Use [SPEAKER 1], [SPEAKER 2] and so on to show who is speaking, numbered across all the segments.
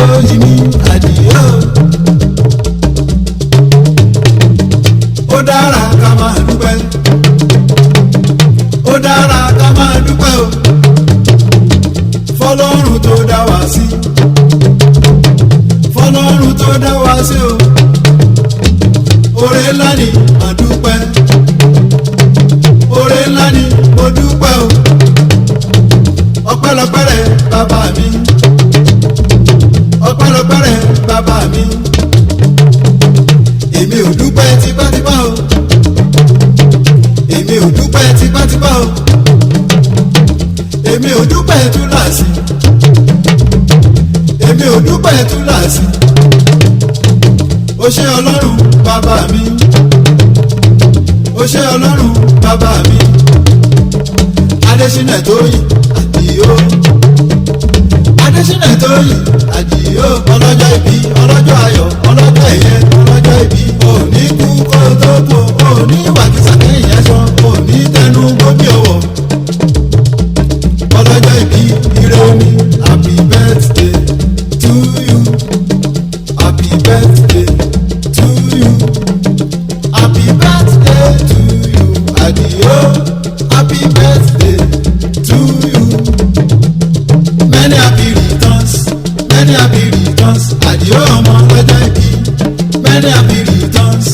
[SPEAKER 1] Toyin mi ADIO. Ó dára ká máa dúpẹ́, ó dára ká máa dúpẹ́ o fọlọ́run tó dá wa sí, fọlọ́run tó dá wa sí o. Oore ńlá ni mà dúpẹ́, oore ńlá ni mo dúpẹ́ o. Ọpẹ́lọpẹ́ rẹ bàbá mi, ọpẹ́lọpẹ́ rẹ bàbá mi. Èmi ò dúpẹ́ tipátipá o, èmi ò dúpẹ́ tipátipá o, èmi ò dúpẹ́ túláàsì, èmi ò dúpẹ́ túláàsì. Ó ṣé Ọlọ́run bàbá mi, ó ṣé Ọlọ́run bàbá mi. Adésínà Tóyìn ADIO, Adésínà Tóyìn ADIO. Ọlọ́jọ́ ìbí, ọlọ́jọ́ ayọ̀, ọlọ́jọ́ ẹ̀yẹ, ọlọ́jọ́ ìbí. Òní kú kó tó kú, òní wàkísà kẹ́yìn aṣọ, òní tẹnu gbóbi ọwọ́. Ọlọ́jọ́ ìbí ire mi, happy birthday to you, happy birthday to you, happy birthday to you ADIO, happy birthday to you. Many happy returns, many happy returns ADIO ọmọ ọlọ́jọ́ ìbí, many happy returns.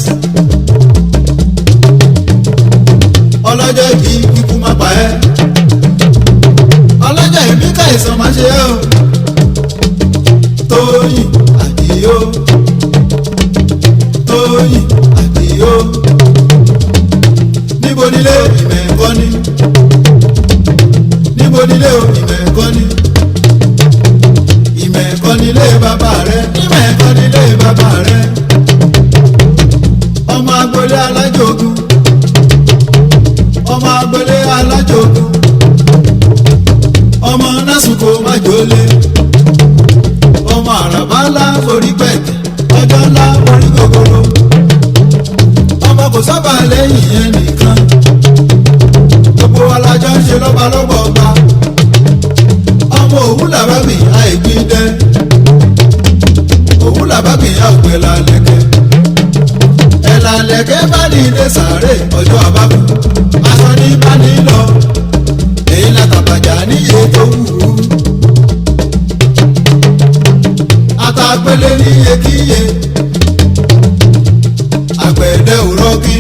[SPEAKER 1] Ọlọ́jọ́ ìbí kíkú má pa ẹ́, ọlọ́jọ́ ìbí káìsàn má ṣe ẹ́ o. Toyin ADIO, Toyin ADIO. Níbo nílé ìmẹ̀kọ́ ni, níbo nílé ìmẹ̀kọ́ ni, ìmẹ̀kọ́ nílé bàbá rẹ, ìmẹ̀kọ́ nílé bàbá rẹ. Ọmọ agbolé alájogun, ọmọ agbolé alájogun. Ọmọ násùkò májòlé, ọmọ àràbá ńlá forí pẹ̀tẹ̀, ọjọ́ ńlá forí gogoro. Ọmọ kò sábà lẹ́yìn ẹnìkan, gbogbo alájọ ń ṣe lọ́balọ́gbọ̀ ọba. Ọmọ òun làbábì àìgbín dẹ́, òun làbábì àgbẹ̀ lálẹ́kẹ́. Ẹ̀là lẹ̀kẹ́ bá ní ilé sàárè ọjọ́ àbákú, aṣọ ní bá ní lọ. Èyí látàbàjá níye tó wù ú, àtàgbélé níyekíye. Àgbẹ̀dẹ òró kí,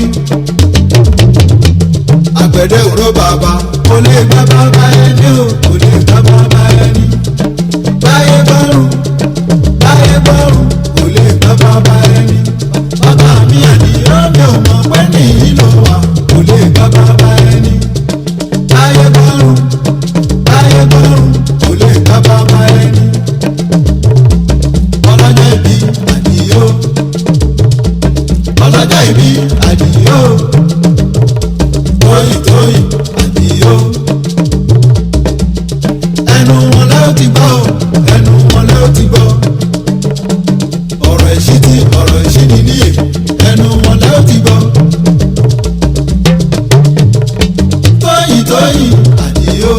[SPEAKER 1] àgbẹ̀dẹ òró bàbá. Kò lè gbá bàbá ẹni o, kò lè gbá bàbá ẹni. Báyé bọ́rùn, báyé bọ́rùn, kò lè gbá bàbá ẹni. Bàbá mi ADIO mi ò mọ̀ pé nìyí ló wà, kò lè gbá bàbá ẹni. Báyé bọ́rùn, báyé bọ́rùn, kò lè gbá bàbá ẹni. Ọlọ́jọ́ ìbí ADIO, ọlọ́jọ́ ìbí ADIO. Toyin Toyin ADIO. Ẹnu wọn lẹ́ ó ti gbọ́, ẹnu wọn lẹ́ ó ti gbọ́. Ọ̀rọ̀ ìṣítí, ọ̀rọ̀ ìṣíní níyè, ẹnu wọn lẹ́ ó ti gbọ́. Toyin Toyin ADIO,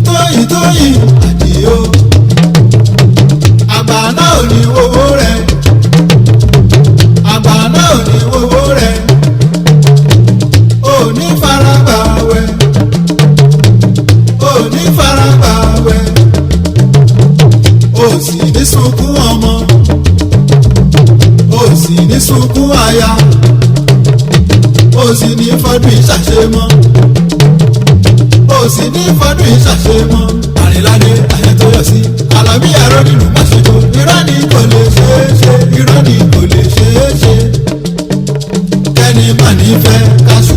[SPEAKER 1] Toyin Toyin ADIO. Àgbà náà ò ní owó rẹ̀, àgbà náà ò ní owó rẹ̀. Ò ní faragbà wẹ̀, ò ní faragbà wẹ̀. Ò sì ní sunkún ọmọ, ò sì ní sunkún aya. Ò sì ní fọdún ìṣàṣemọ́, ò sì ní fọdún ìṣàṣemọ́. Àrìnládé Ayétóyọ̀sí, Àlàbí ẹ̀rọ nínú máṣego. Irọ́ ni kò lè ṣeé ṣe, irọ́ ni kò lè ṣeé ṣe. Kẹ́ni mà ní fẹ́ ká ṣe.